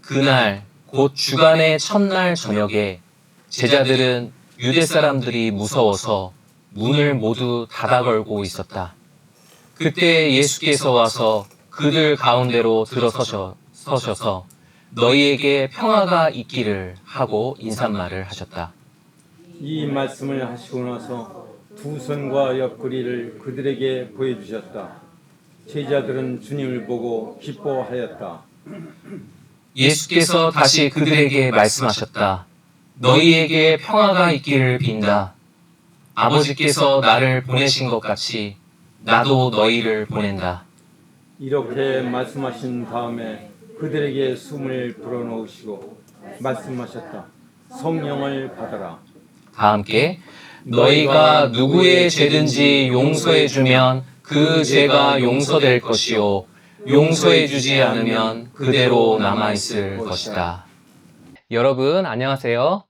그날 곧 주간의 첫날 저녁에 제자들은 유대 사람들이 무서워서 문을 모두 닫아 걸고 있었다. 그때 예수께서 와서 그들 가운데로 들어서셔서 너희에게 평화가 있기를 하고 인사말을 하셨다. 이 말씀을 하시고 나서 두 손과 옆구리를 그들에게 보여주셨다. 제자들은 주님을 보고 기뻐하였다. 예수께서 다시 그들에게 말씀하셨다. 너희에게 평화가 있기를 빈다. 아버지께서 나를 보내신 것 같이 나도 너희를 보낸다. 이렇게 말씀하신 다음에 그들에게 숨을 불어넣으시고 말씀하셨다. 성령을 받아라. 다 함께 너희가 누구의 죄든지 용서해 주면 그 죄가 용서될 것이요 용서해 주지 않으면 그대로 남아 있을 것이다. 여러분 안녕하세요.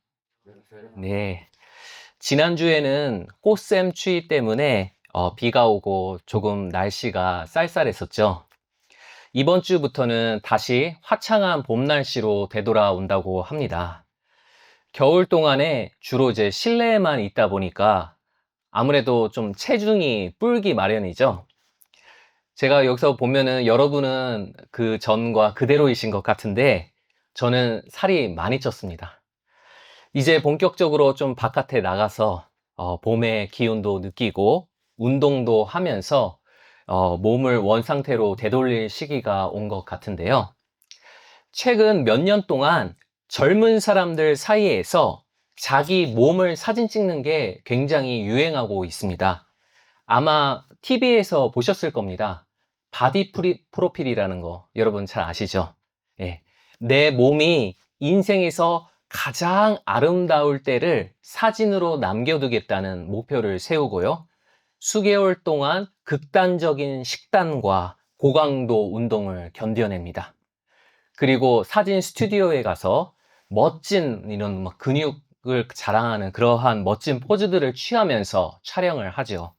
네. 지난주에는 꽃샘 추위 때문에 비가 오고 조금 날씨가 쌀쌀했었죠. 이번 주부터는 다시 화창한 봄 날씨로 되돌아온다고 합니다. 겨울 동안에 주로 이제 실내에만 있다 보니까 아무래도 좀 체중이 불기 마련이죠. 제가 여기서 보면은 여러분은 그 전과 그대로이신 것 같은데 저는 살이 많이 쪘습니다. 이제 본격적으로 좀 바깥에 나가서 봄의 기운도 느끼고 운동도 하면서 몸을 원상태로 되돌릴 시기가 온 것 같은데요. 최근 몇 년 동안 젊은 사람들 사이에서 자기 몸을 사진 찍는 게 굉장히 유행하고 있습니다. 아마 TV에서 보셨을 겁니다. 바디 프로필이라는 거 여러분 잘 아시죠? 예. 내 몸이 인생에서 가장 아름다울 때를 사진으로 남겨두겠다는 목표를 세우고요. 수개월 동안 극단적인 식단과 고강도 운동을 견뎌냅니다. 그리고 사진 스튜디오에 가서 멋진 이런 근육을 자랑하는 그러한 멋진 포즈들을 취하면서 촬영을 하죠.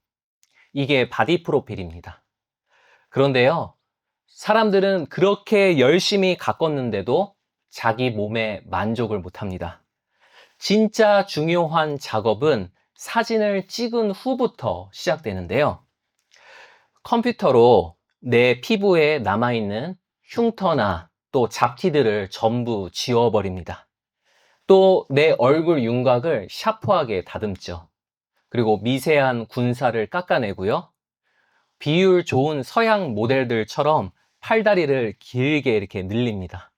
이게 바디 프로필입니다. 그런데요, 사람들은 그렇게 열심히 가꿨는데도 자기 몸에 만족을 못 합니다. 진짜 중요한 작업은 사진을 찍은 후부터 시작되는데요. 컴퓨터로 내 피부에 남아있는 흉터나 또 잡티들을 전부 지워버립니다. 또 내 얼굴 윤곽을 샤프하게 다듬죠. 그리고 미세한 군살을 깎아내고요. 비율 좋은 서양 모델들처럼 팔다리를 길게 이렇게 늘립니다.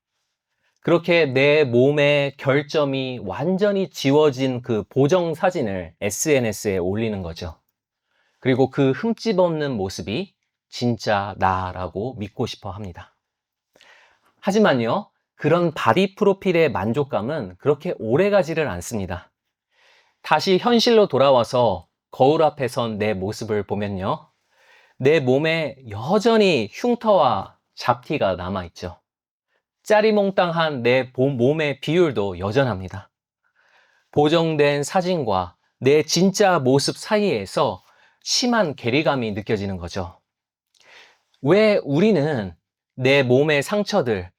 그렇게 내 몸의 결점이 완전히 지워진 그 보정 사진을 SNS에 올리는 거죠. 그리고 그 흠집 없는 모습이 진짜 나라고 믿고 싶어 합니다. 하지만요, 그런 바디 프로필의 만족감은 그렇게 오래 가지를 않습니다. 다시 현실로 돌아와서 거울 앞에 선 내 모습을 보면요, 내 몸에 여전히 흉터와 잡티가 남아있죠. 짜리몽땅한 내 몸의 비율도 여전합니다. 보정된 사진과 내 진짜 모습 사이에서 심한 괴리감이 느껴지는 거죠. 왜 우리는 내 몸의 상처들,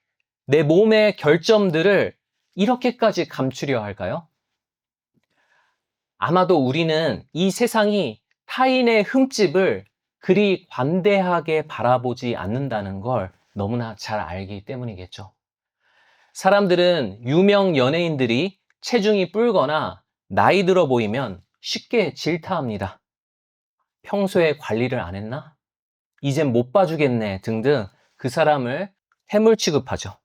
내 몸의 결점들을 이렇게까지 감추려 할까요? 아마도 우리는 이 세상이 타인의 흠집을 그리 관대하게 바라보지 않는다는 걸 너무나 잘 알기 때문이겠죠. 사람들은 유명 연예인들이 체중이 불거나 나이 들어 보이면 쉽게 질타합니다. 평소에 관리를 안 했나? 이젠 못 봐주겠네 등등 그 사람을 해물 취급하죠.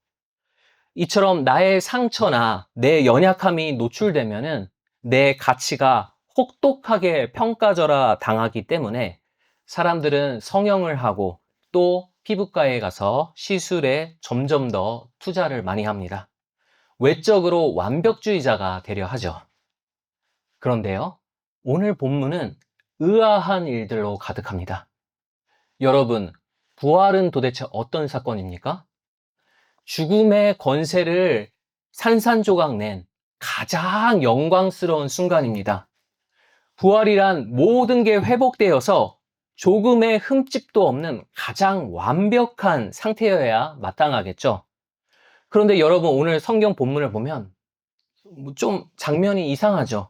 이처럼 나의 상처나 내 연약함이 노출되면은 내 가치가 혹독하게 평가절하 당하기 때문에 사람들은 성형을 하고 또 피부과에 가서 시술에 점점 더 투자를 많이 합니다. 외적으로 완벽주의자가 되려 하죠. 그런데요, 오늘 본문은 의아한 일들로 가득합니다. 여러분, 부활은 도대체 어떤 사건입니까? 죽음의 권세를 산산조각 낸 가장 영광스러운 순간입니다. 부활이란 모든 게 회복되어서 조금의 흠집도 없는 가장 완벽한 상태여야 마땅하겠죠. 그런데 여러분 오늘 성경 본문을 보면 좀 장면이 이상하죠.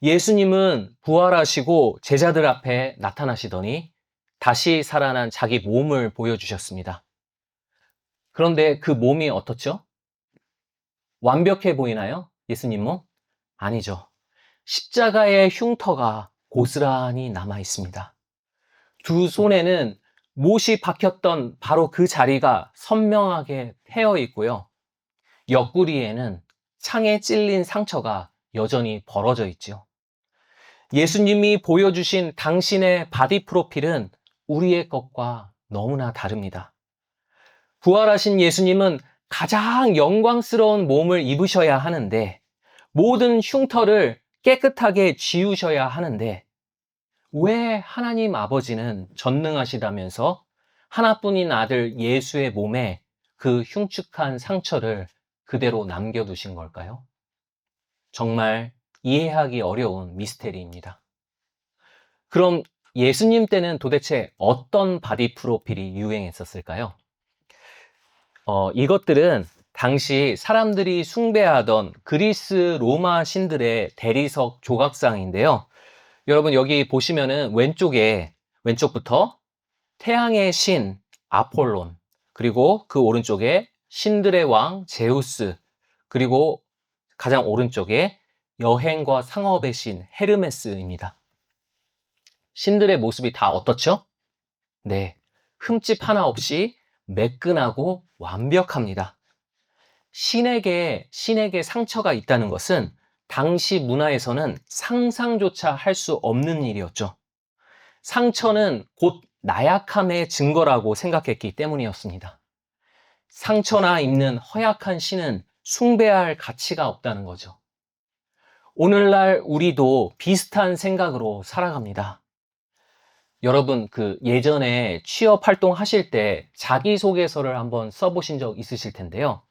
예수님은 부활하시고 제자들 앞에 나타나시더니 다시 살아난 자기 몸을 보여주셨습니다. 그런데 그 몸이 어떻죠? 완벽해 보이나요? 예수님 몸? 아니죠. 십자가의 흉터가 고스란히 남아 있습니다. 두 손에는 못이 박혔던 바로 그 자리가 선명하게 패여 있고요. 옆구리에는 창에 찔린 상처가 여전히 벌어져 있죠. 예수님이 보여주신 당신의 바디 프로필은 우리의 것과 너무나 다릅니다. 부활하신 예수님은 가장 영광스러운 몸을 입으셔야 하는데 모든 흉터를 깨끗하게 지우셔야 하는데 왜 하나님 아버지는 전능하시다면서 하나뿐인 아들 예수의 몸에 그 흉측한 상처를 그대로 남겨두신 걸까요? 정말 이해하기 어려운 미스테리입니다. 그럼 예수님 때는 도대체 어떤 바디 프로필이 유행했었을까요? 이것들은 당시 사람들이 숭배하던 그리스 로마 신들의 대리석 조각상인데요. 여러분 여기 보시면은 왼쪽부터 태양의 신 아폴론, 그리고 그 오른쪽에 신들의 왕 제우스, 그리고 가장 오른쪽에 여행과 상업의 신 헤르메스입니다. 신들의 모습이 다 어떻죠? 네, 흠집 하나 없이 매끈하고 완벽합니다. 신에게 상처가 있다는 것은 당시 문화에서는 상상조차 할 수 없는 일이었죠. 상처는 곧 나약함의 증거라고 생각했기 때문이었습니다. 상처나 입는 허약한 신은 숭배할 가치가 없다는 거죠. 오늘날 우리도 비슷한 생각으로 살아갑니다. 여러분, 예전에 취업 활동하실 때 자기소개서를 한번 써보신 적 있으실 텐데요.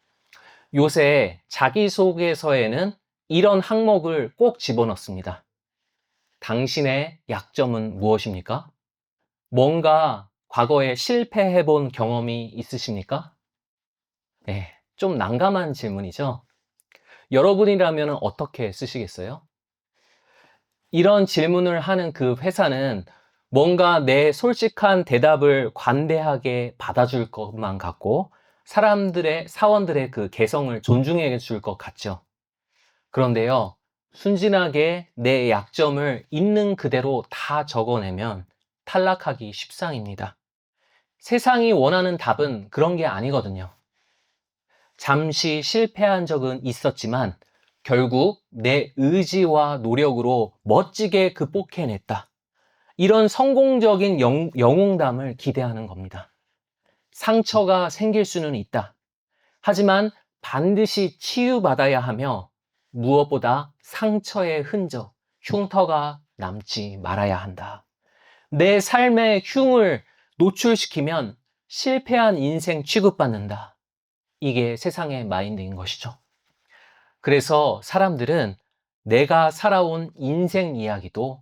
요새 자기소개서에는 이런 항목을 꼭 집어넣습니다. 당신의 약점은 무엇입니까? 뭔가 과거에 실패해본 경험이 있으십니까? 네, 좀 난감한 질문이죠. 여러분이라면 어떻게 쓰시겠어요? 이런 질문을 하는 그 회사는 뭔가 내 솔직한 대답을 관대하게 받아줄 것만 같고 사원들의 그 개성을 존중해 줄 것 같죠. 그런데요, 순진하게 내 약점을 있는 그대로 다 적어내면 탈락하기 십상입니다. 세상이 원하는 답은 그런 게 아니거든요. 잠시 실패한 적은 있었지만 결국 내 의지와 노력으로 멋지게 극복해냈다. 이런 성공적인 영웅담을 기대하는 겁니다. 상처가 생길 수는 있다. 하지만 반드시 치유받아야 하며 무엇보다 상처의 흔적, 흉터가 남지 말아야 한다. 내 삶의 흉을 노출시키면 실패한 인생 취급받는다. 이게 세상의 마인드인 것이죠. 그래서 사람들은 내가 살아온 인생 이야기도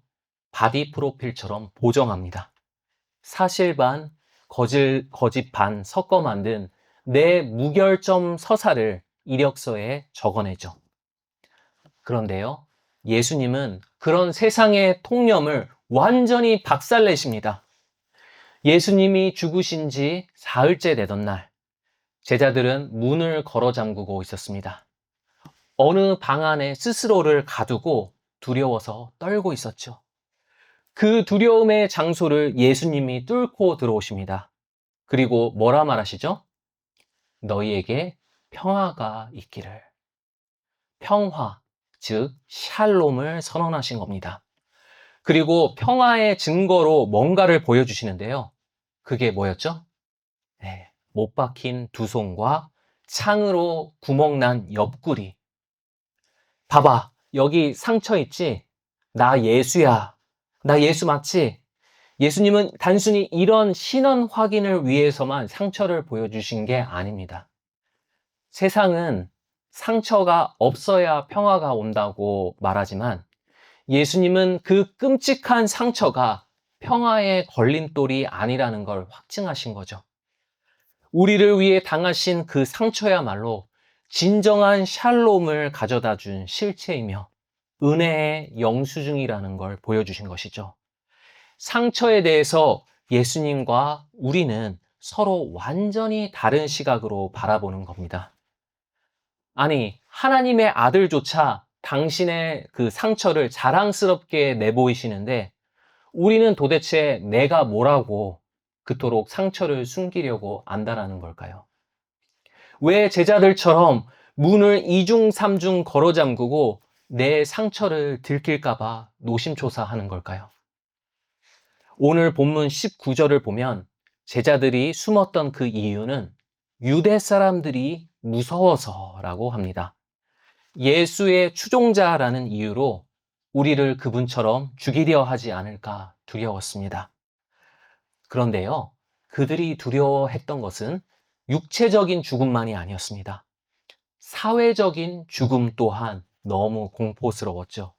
바디 프로필처럼 보정합니다. 사실 반, 거짓 반 섞어 만든 내 무결점 서사를 이력서에 적어내죠. 그런데요, 예수님은 그런 세상의 통념을 완전히 박살내십니다. 예수님이 죽으신 지 사흘째 되던 날, 제자들은 문을 걸어 잠그고 있었습니다. 어느 방 안에 스스로를 가두고 두려워서 떨고 있었죠. 그 두려움의 장소를 예수님이 뚫고 들어오십니다. 그리고 뭐라 말하시죠? 너희에게 평화가 있기를. 평화, 즉 샬롬을 선언하신 겁니다. 그리고 평화의 증거로 뭔가를 보여주시는데요. 그게 뭐였죠? 네, 못 박힌 두 손과 창으로 구멍난 옆구리. 봐봐, 여기 상처 있지? 나 예수야. 나 예수 맞지? 예수님은 단순히 이런 신원 확인을 위해서만 상처를 보여주신 게 아닙니다. 세상은 상처가 없어야 평화가 온다고 말하지만 예수님은 그 끔찍한 상처가 평화의 걸림돌이 아니라는 걸 확증하신 거죠. 우리를 위해 당하신 그 상처야말로 진정한 샬롬을 가져다 준 실체이며 은혜의 영수증이라는 걸 보여주신 것이죠. 상처에 대해서 예수님과 우리는 서로 완전히 다른 시각으로 바라보는 겁니다. 아니, 하나님의 아들조차 당신의 그 상처를 자랑스럽게 내보이시는데 우리는 도대체 내가 뭐라고 그토록 상처를 숨기려고 안다라는 걸까요? 왜 제자들처럼 문을 이중삼중 걸어 잠그고 내 상처를 들킬까봐 노심초사하는 걸까요? 오늘 본문 19절을 보면 제자들이 숨었던 그 이유는 유대 사람들이 무서워서라고 합니다. 예수의 추종자라는 이유로 우리를 그분처럼 죽이려 하지 않을까 두려웠습니다. 그런데요, 그들이 두려워했던 것은 육체적인 죽음만이 아니었습니다. 사회적인 죽음 또한 너무 공포스러웠죠.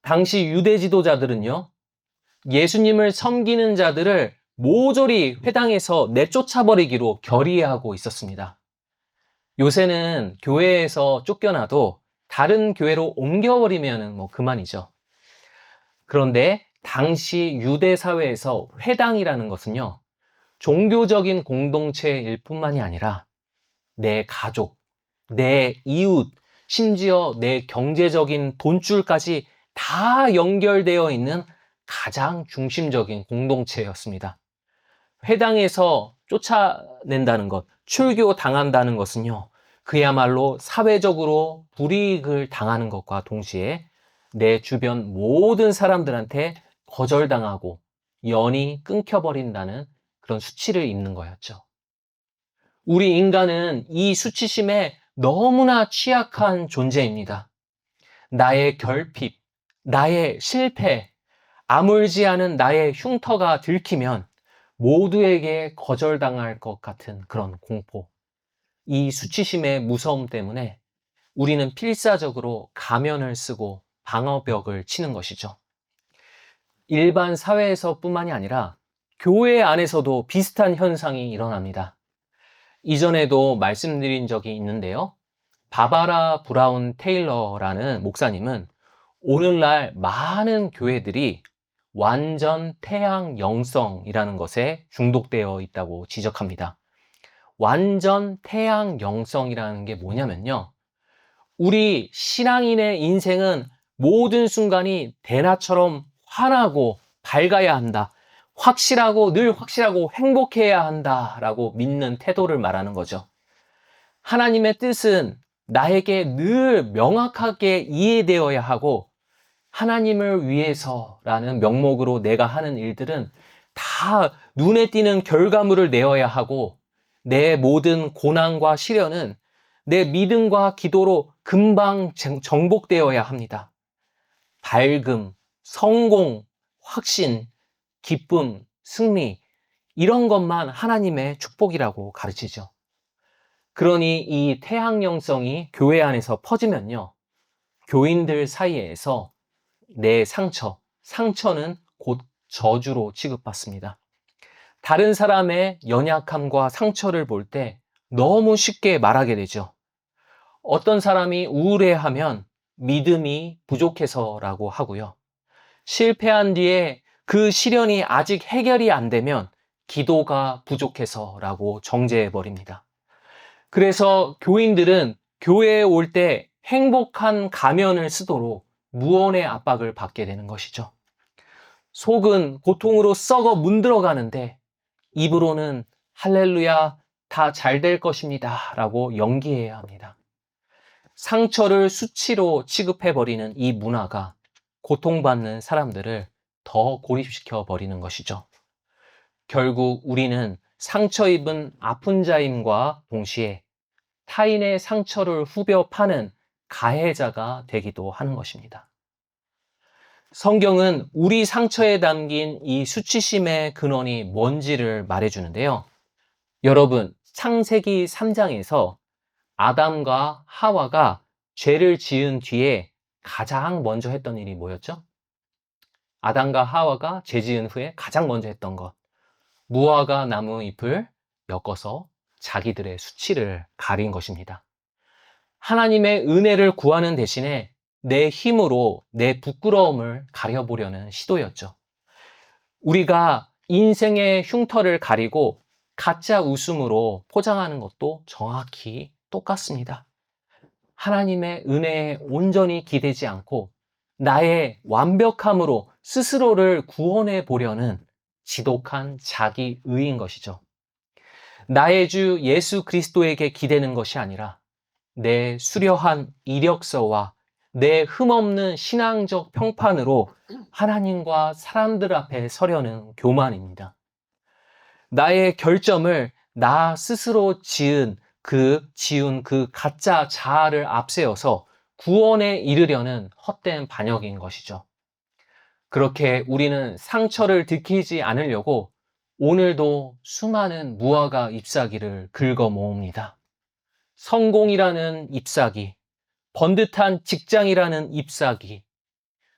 당시 유대 지도자들은요, 예수님을 섬기는 자들을 모조리 회당에서 내쫓아버리기로 결의하고 있었습니다. 요새는 교회에서 쫓겨나도 다른 교회로 옮겨버리면 그만이죠. 그런데 당시 유대 사회에서 회당이라는 것은요, 종교적인 공동체일 뿐만이 아니라 내 가족, 내 이웃, 심지어 내 경제적인 돈줄까지 다 연결되어 있는 가장 중심적인 공동체였습니다. 회당에서 쫓아낸다는 것, 출교당한다는 것은요, 그야말로 사회적으로 불이익을 당하는 것과 동시에 내 주변 모든 사람들한테 거절당하고 연이 끊겨버린다는 그런 수치를 입는 거였죠. 우리 인간은 이 수치심에 너무나 취약한 존재입니다. 나의 결핍, 나의 실패, 아물지 않은 나의 흉터가 들키면 모두에게 거절당할 것 같은 그런 공포. 이 수치심의 무서움 때문에 우리는 필사적으로 가면을 쓰고 방어벽을 치는 것이죠. 일반 사회에서 뿐만이 아니라 교회 안에서도 비슷한 현상이 일어납니다. 이전에도 말씀드린 적이 있는데요. 바바라 브라운 테일러라는 목사님은 오늘날 많은 교회들이 완전 태양 영성이라는 것에 중독되어 있다고 지적합니다. 완전 태양 영성이라는 게 뭐냐면요. 우리 신앙인의 인생은 모든 순간이 대낮처럼 환하고 밝아야 한다. 확실하고 늘 확실하고 행복해야 한다라고 믿는 태도를 말하는 거죠. 하나님의 뜻은 나에게 늘 명확하게 이해되어야 하고 하나님을 위해서라는 명목으로 내가 하는 일들은 다 눈에 띄는 결과물을 내어야 하고 내 모든 고난과 시련은 내 믿음과 기도로 금방 정복되어야 합니다. 밝음, 성공, 확신, 기쁨, 승리 이런 것만 하나님의 축복이라고 가르치죠. 그러니 이 태양영성이 교회 안에서 퍼지면요. 교인들 사이에서 내 상처는 곧 저주로 취급받습니다. 다른 사람의 연약함과 상처를 볼 때 너무 쉽게 말하게 되죠. 어떤 사람이 우울해하면 믿음이 부족해서라고 하고요. 실패한 뒤에 그 시련이 아직 해결이 안 되면 기도가 부족해서라고 정죄해버립니다. 그래서 교인들은 교회에 올 때 행복한 가면을 쓰도록 무언의 압박을 받게 되는 것이죠. 속은 고통으로 썩어 문들어가는데 입으로는 할렐루야, 다 잘 될 것입니다 라고 연기해야 합니다. 상처를 수치로 취급해버리는 이 문화가 고통받는 사람들을 더 고립시켜 버리는 것이죠. 결국 우리는 상처 입은 아픈 자임과 동시에 타인의 상처를 후벼 파는 가해자가 되기도 하는 것입니다. 성경은 우리 상처에 담긴 이 수치심의 근원이 뭔지를 말해주는데요. 여러분, 창세기 3장에서 아담과 하와가 죄를 지은 뒤에 가장 먼저 했던 일이 뭐였죠? 아담과 하와가 죄 지은 후에 가장 먼저 했던 것. 무화과 나무 잎을 엮어서 자기들의 수치를 가린 것입니다. 하나님의 은혜를 구하는 대신에 내 힘으로 내 부끄러움을 가려보려는 시도였죠. 우리가 인생의 흉터를 가리고 가짜 웃음으로 포장하는 것도 정확히 똑같습니다. 하나님의 은혜에 온전히 기대지 않고 나의 완벽함으로 스스로를 구원해 보려는 지독한 자기의인 것이죠. 나의 주 예수 그리스도에게 기대는 것이 아니라 내 수려한 이력서와 내 흠없는 신앙적 평판으로 하나님과 사람들 앞에 서려는 교만입니다. 나의 결점을 나 스스로 지은 그 가짜 자아를 앞세워서 구원에 이르려는 헛된 반역인 것이죠. 그렇게 우리는 상처를 들키지 않으려고 오늘도 수많은 무화과 잎사귀를 긁어 모읍니다. 성공이라는 잎사귀, 번듯한 직장이라는 ip사귀,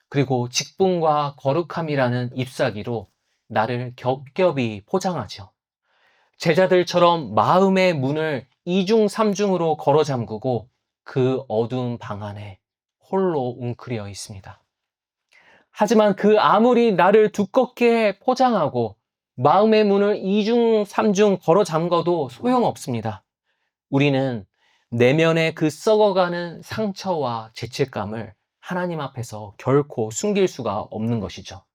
그리고 직분과 거룩함이라는 ip사귀로 나를 겹겹이 포장하죠. 제자들처럼 마음의 문을 이중삼중으로 걸어 잠그고 그 어두운 방 안에 홀로 웅크려 있습니다. 하지만 그 아무리 나를 두껍게 포장하고 마음의 문을 이중삼중 걸어 잠궈도 소용없습니다. 우리는 내면의 그 썩어가는 상처와 죄책감을 하나님 앞에서 결코 숨길 수가 없는 것이죠.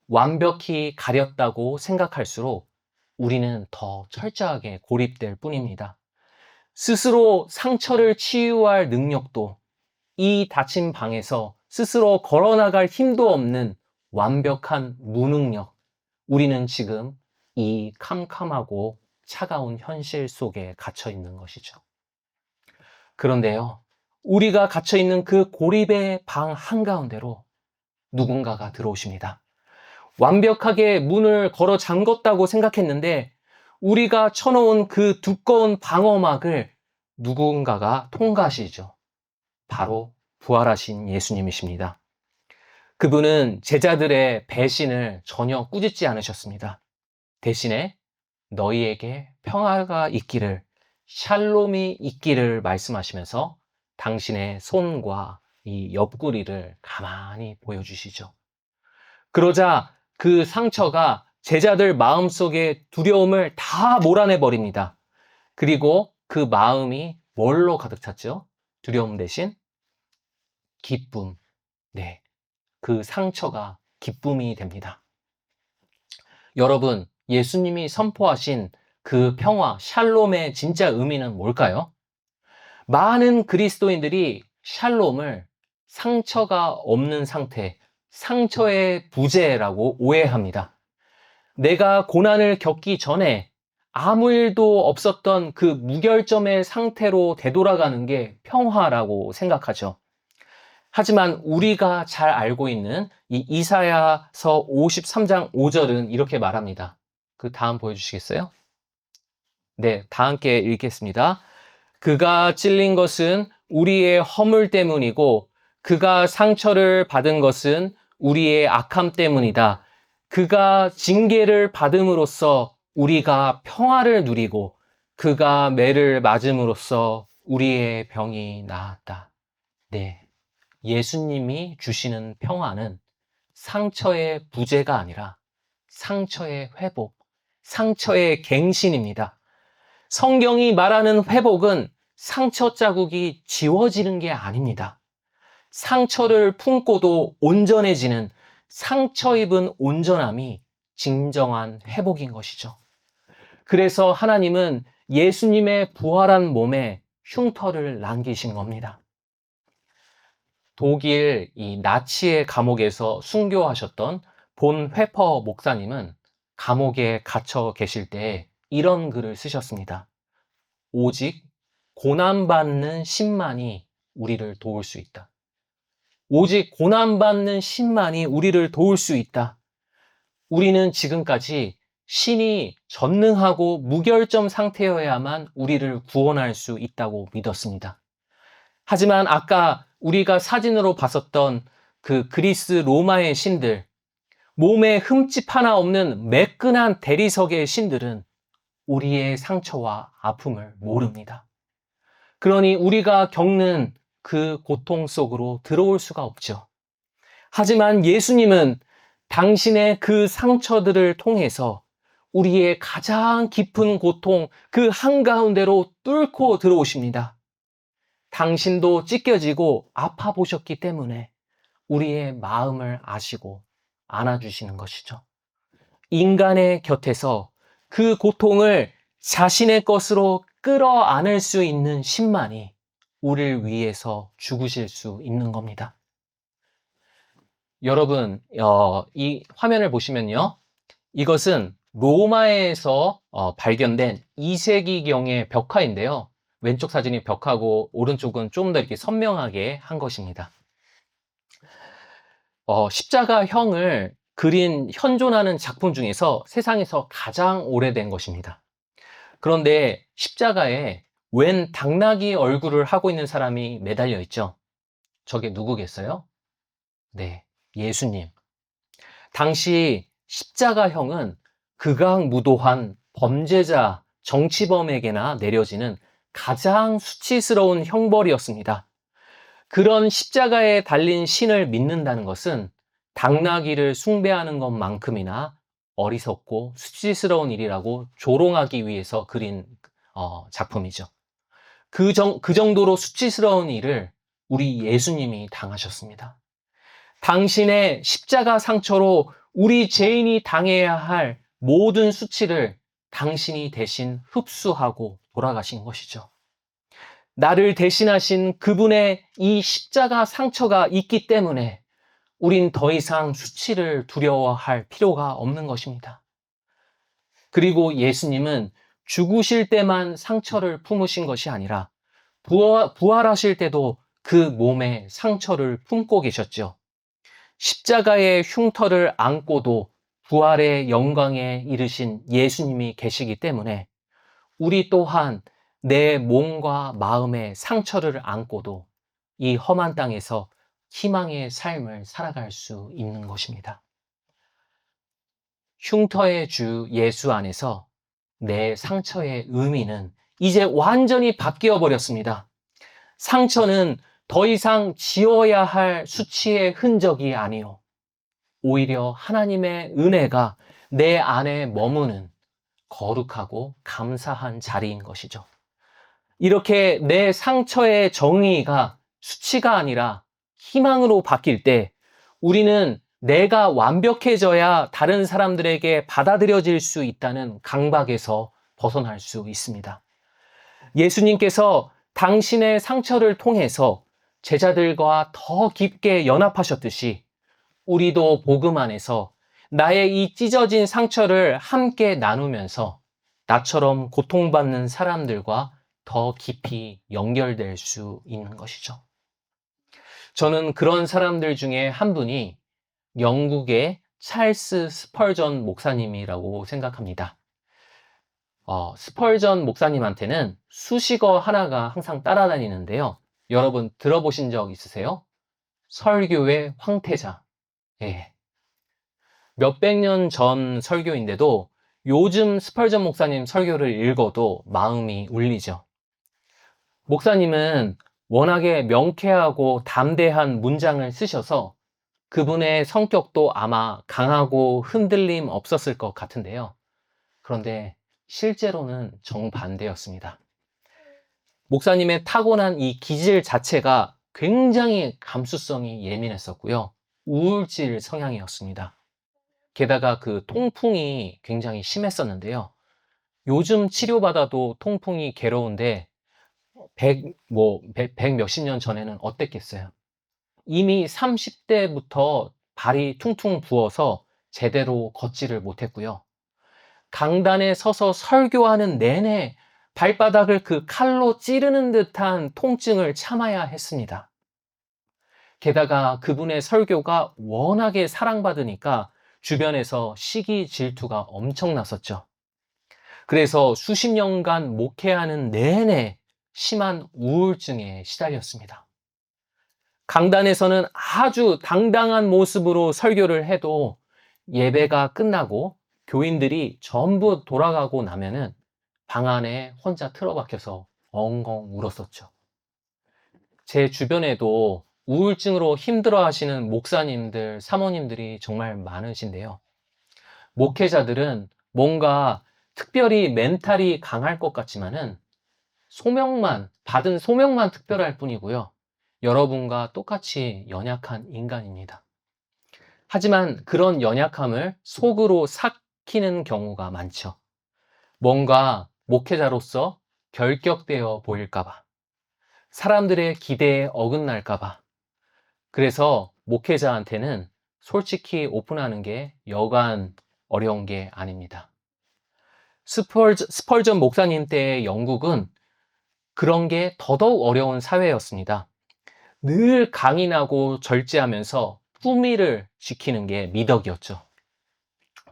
완벽히 가렸다고 생각할수록 우리는 더 철저하게 고립될 뿐입니다. 스스로 상처를 치유할 능력도, 이 닫힌 방에서 스스로 걸어나갈 힘도 없는 완벽한 무능력, 우리는 지금 이 캄캄하고 차가운 현실 속에 갇혀 있는 것이죠. 그런데요, 우리가 갇혀 있는 그 고립의 방 한가운데로 누군가가 들어오십니다. 완벽하게 문을 걸어 잠궜다고 생각했는데 우리가 쳐놓은 그 두꺼운 방어막을 누군가가 통과하시죠. 바로 부활하신 예수님이십니다. 그분은 제자들의 배신을 전혀 꾸짖지 않으셨습니다. 대신에 너희에게 평화가 있기를, 샬롬이 있기를 말씀하시면서 당신의 손과 이 옆구리를 가만히 보여주시죠. 그러자 그 상처가 제자들 마음속의 두려움을 다 몰아내버립니다. 그리고 그 마음이 뭘로 가득 찼죠? 두려움 대신 기쁨. 네, 그 상처가 기쁨이 됩니다. 여러분, 예수님이 선포하신 그 평화, 샬롬의 진짜 의미는 뭘까요? 많은 그리스도인들이 샬롬을 상처가 없는 상태, 상처의 부재라고 오해합니다. 내가 고난을 겪기 전에 아무 일도 없었던 그 무결점의 상태로 되돌아가는 게 평화라고 생각하죠. 하지만 우리가 잘 알고 있는 이 이사야서 53장 5절은 이렇게 말합니다. 그 다음 보여주시겠어요? 네, 다 함께 읽겠습니다. 그가 찔린 것은 우리의 허물 때문이고 그가 상처를 받은 것은 우리의 악함 때문이다. 그가 징계를 받음으로써 우리가 평화를 누리고 그가 매를 맞음으로써 우리의 병이 나았다. 네, 예수님이 주시는 평화는 상처의 부재가 아니라 상처의 회복, 상처의 갱신입니다. 성경이 말하는 회복은 상처 자국이 지워지는 게 아닙니다. 상처를 품고도 온전해지는 상처 입은 온전함이 진정한 회복인 것이죠. 그래서 하나님은 예수님의 부활한 몸에 흉터를 남기신 겁니다. 독일 이 나치의 감옥에서 순교하셨던 본 회퍼 목사님은 감옥에 갇혀 계실 때 이런 글을 쓰셨습니다. 오직 고난받는 신만이 우리를 도울 수 있다. 오직 고난받는 신만이 우리를 도울 수 있다. 우리는 지금까지 신이 전능하고 무결점 상태여야만 우리를 구원할 수 있다고 믿었습니다. 하지만 아까 우리가 사진으로 봤었던 그 그리스 로마의 신들, 몸에 흠집 하나 없는 매끈한 대리석의 신들은 우리의 상처와 아픔을 모릅니다. 그러니 우리가 겪는 그 고통 속으로 들어올 수가 없죠. 하지만 예수님은 당신의 그 상처들을 통해서 우리의 가장 깊은 고통 그 한가운데로 뚫고 들어오십니다. 당신도 찢겨지고 아파 보셨기 때문에 우리의 마음을 아시고 안아주시는 것이죠. 인간의 곁에서 그 고통을 자신의 것으로 끌어안을 수 있는 신만이 우리를 위해서 죽으실 수 있는 겁니다. 여러분, 이 화면을 보시면요. 이것은 로마에서 발견된 2세기경의 벽화인데요. 왼쪽 사진이 벽화고 오른쪽은 좀 더 이렇게 선명하게 한 것입니다. 십자가형을 그린 현존하는 작품 중에서 세상에서 가장 오래된 것입니다. 그런데 십자가에 웬 당나귀 얼굴을 하고 있는 사람이 매달려 있죠. 저게 누구겠어요? 네, 예수님. 당시 십자가형은 극악무도한 범죄자, 정치범에게나 내려지는 가장 수치스러운 형벌이었습니다. 그런 십자가에 달린 신을 믿는다는 것은 당나귀를 숭배하는 것만큼이나 어리석고 수치스러운 일이라고 조롱하기 위해서 그린 작품이죠. 그 정도로 수치스러운 일을 우리 예수님이 당하셨습니다. 당신의 십자가 상처로 우리 죄인이 당해야 할 모든 수치를 당신이 대신 흡수하고 돌아가신 것이죠. 나를 대신하신 그분의 이 십자가 상처가 있기 때문에 우린 더 이상 수치를 두려워할 필요가 없는 것입니다. 그리고 예수님은 죽으실 때만 상처를 품으신 것이 아니라 부활하실 때도 그 몸에 상처를 품고 계셨죠. 십자가의 흉터를 안고도 부활의 영광에 이르신 예수님이 계시기 때문에 우리 또한 내 몸과 마음의 상처를 안고도 이 험한 땅에서 희망의 삶을 살아갈 수 있는 것입니다. 흉터의 주 예수 안에서 내 상처의 의미는 이제 완전히 바뀌어 버렸습니다. 상처는 더 이상 지워야 할 수치의 흔적이 아니요. 오히려 하나님의 은혜가 내 안에 머무는 거룩하고 감사한 자리인 것이죠. 이렇게 내 상처의 정의가 수치가 아니라 희망으로 바뀔 때 우리는 내가 완벽해져야 다른 사람들에게 받아들여질 수 있다는 강박에서 벗어날 수 있습니다. 예수님께서 당신의 상처를 통해서 제자들과 더 깊게 연합하셨듯이 우리도 복음 안에서 나의 이 찢어진 상처를 함께 나누면서 나처럼 고통받는 사람들과 더 깊이 연결될 수 있는 것이죠. 저는 그런 사람들 중에 한 분이 영국의 찰스 스펄전 목사님이라고 생각합니다. 스펄전 목사님한테는 수식어 하나가 항상 따라다니는데요. 여러분 들어보신 적 있으세요? 설교의 황태자. 예. 몇백 년 전 설교인데도 요즘 스펄전 목사님 설교를 읽어도 마음이 울리죠. 목사님은 워낙에 명쾌하고 담대한 문장을 쓰셔서 그분의 성격도 아마 강하고 흔들림 없었을 것 같은데요. 그런데 실제로는 정반대였습니다. 목사님의 타고난 이 기질 자체가 굉장히 감수성이 예민했었고요. 우울질 성향이었습니다. 게다가 그 통풍이 굉장히 심했었는데요. 요즘 치료받아도 통풍이 괴로운데 100 몇십 년 전에는 어땠겠어요? 이미 30대부터 발이 퉁퉁 부어서 제대로 걷지를 못했고요. 강단에 서서 설교하는 내내 발바닥을 그 칼로 찌르는 듯한 통증을 참아야 했습니다. 게다가 그분의 설교가 워낙에 사랑받으니까 주변에서 시기 질투가 엄청났었죠. 그래서 수십 년간 목회하는 내내 심한 우울증에 시달렸습니다. 강단에서는 아주 당당한 모습으로 설교를 해도 예배가 끝나고 교인들이 전부 돌아가고 나면은 방 안에 혼자 틀어박혀서 엉엉 울었었죠. 제 주변에도 우울증으로 힘들어 하시는 목사님들, 사모님들이 정말 많으신데요. 목회자들은 뭔가 특별히 멘탈이 강할 것 같지만은 받은 소명만 특별할 뿐이고요. 여러분과 똑같이 연약한 인간입니다. 하지만 그런 연약함을 속으로 삭히는 경우가 많죠. 뭔가 목회자로서 결격되어 보일까봐, 사람들의 기대에 어긋날까봐. 그래서 목회자한테는 솔직히 오픈하는 게 여간 어려운 게 아닙니다. 스펄전 목사님 때의 영국은 그런 게 더더욱 어려운 사회였습니다. 늘 강인하고 절제하면서 품위를 지키는 게 미덕이었죠.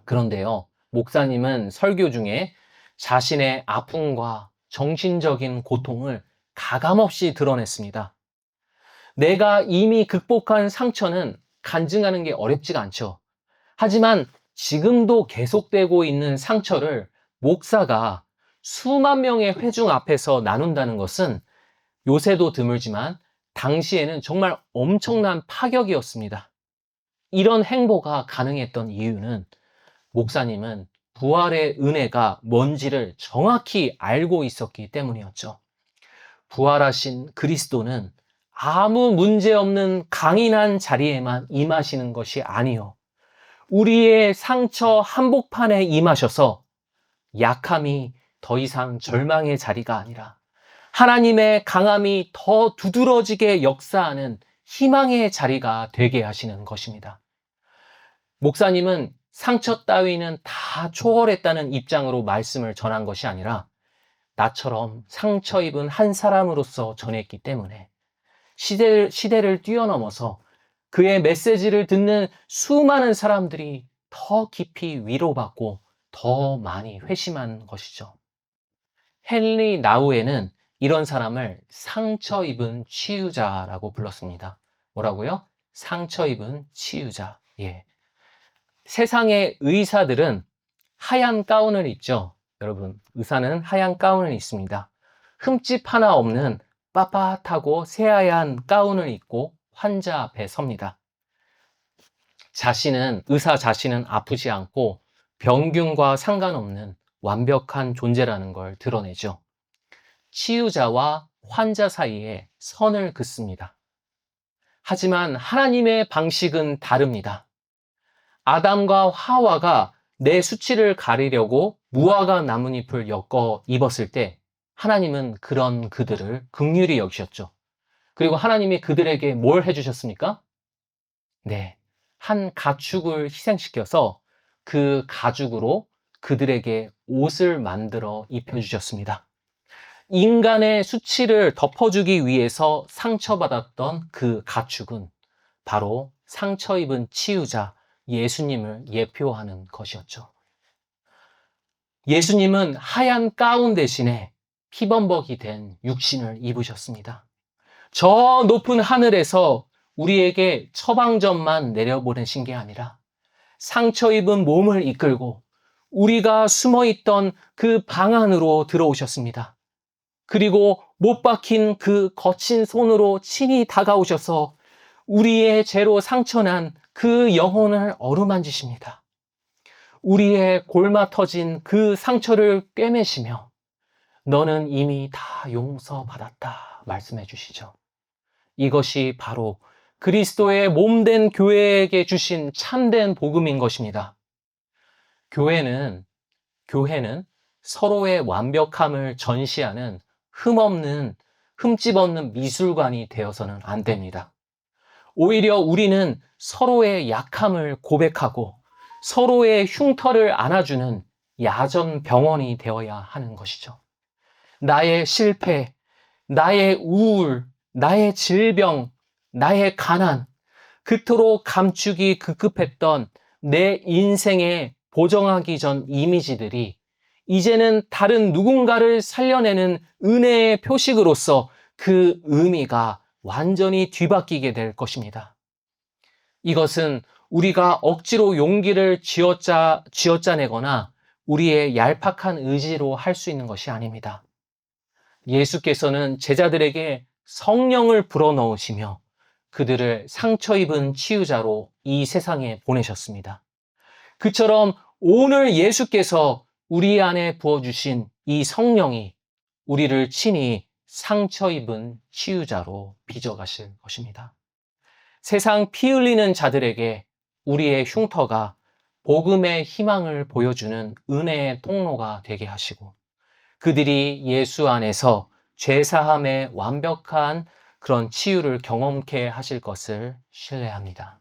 그런데요, 목사님은 설교 중에 자신의 아픔과 정신적인 고통을 가감없이 드러냈습니다. 내가 이미 극복한 상처는 간증하는 게 어렵지가 않죠. 하지만 지금도 계속되고 있는 상처를 목사가 수만 명의 회중 앞에서 나눈다는 것은 요새도 드물지만 당시에는 정말 엄청난 파격이었습니다. 이런 행보가 가능했던 이유는 목사님은 부활의 은혜가 뭔지를 정확히 알고 있었기 때문이었죠. 부활하신 그리스도는 아무 문제 없는 강인한 자리에만 임하시는 것이 아니요, 우리의 상처 한복판에 임하셔서 약함이 더 이상 절망의 자리가 아니라 하나님의 강함이 더 두드러지게 역사하는 희망의 자리가 되게 하시는 것입니다. 목사님은 상처 따위는 다 초월했다는 입장으로 말씀을 전한 것이 아니라 나처럼 상처 입은 한 사람으로서 전했기 때문에 시대를 뛰어넘어서 그의 메시지를 듣는 수많은 사람들이 더 깊이 위로받고 더 많이 회심한 것이죠. 헨리 나우에는 이런 사람을 상처 입은 치유자라고 불렀습니다. 뭐라고요? 상처 입은 치유자. 예. 세상의 의사들은 하얀 가운을 입죠. 여러분, 의사는 하얀 가운을 입습니다. 흠집 하나 없는 빳빳하고 새하얀 가운을 입고 환자 앞에 섭니다. 의사 자신은 아프지 않고 병균과 상관없는 완벽한 존재라는 걸 드러내죠. 치유자와 환자 사이에 선을 긋습니다. 하지만 하나님의 방식은 다릅니다. 아담과 하와가 내 수치를 가리려고 무화과 나뭇잎을 엮어 입었을 때 하나님은 그런 그들을 긍휼히 여기셨죠. 그리고 하나님이 그들에게 뭘 해주셨습니까? 네, 한 가축을 희생시켜서 그 가죽으로 그들에게 옷을 만들어 입혀주셨습니다. 인간의 수치를 덮어주기 위해서 상처받았던 그 가축은 바로 상처 입은 치유자 예수님을 예표하는 것이었죠. 예수님은 하얀 가운 대신에 피범벅이 된 육신을 입으셨습니다. 저 높은 하늘에서 우리에게 처방전만 내려보내신 게 아니라 상처 입은 몸을 이끌고 우리가 숨어있던 그 방 안으로 들어오셨습니다. 그리고 못 박힌 그 거친 손으로 친히 다가오셔서 우리의 죄로 상처난 그 영혼을 어루만지십니다. 우리의 골마 터진 그 상처를 꿰매시며 너는 이미 다 용서받았다 말씀해 주시죠. 이것이 바로 그리스도의 몸된 교회에게 주신 참된 복음인 것입니다. 교회는 서로의 완벽함을 전시하는 흠집 없는 미술관이 되어서는 안 됩니다. 오히려 우리는 서로의 약함을 고백하고 서로의 흉터를 안아주는 야전 병원이 되어야 하는 것이죠. 나의 실패, 나의 우울, 나의 질병, 나의 가난, 그토록 감추기 급급했던 내 인생의 보정하기 전 이미지들이 이제는 다른 누군가를 살려내는 은혜의 표식으로서 그 의미가 완전히 뒤바뀌게 될 것입니다. 이것은 우리가 억지로 용기를 쥐어짜내거나 우리의 얄팍한 의지로 할 수 있는 것이 아닙니다. 예수께서는 제자들에게 성령을 불어넣으시며 그들을 상처 입은 치유자로 이 세상에 보내셨습니다. 그처럼 오늘 예수께서 우리 안에 부어주신 이 성령이 우리를 친히 상처 입은 치유자로 빚어가실 것입니다. 세상 피 흘리는 자들에게 우리의 흉터가 복음의 희망을 보여주는 은혜의 통로가 되게 하시고 그들이 예수 안에서 죄사함의 완벽한 그런 치유를 경험케 하실 것을 신뢰합니다.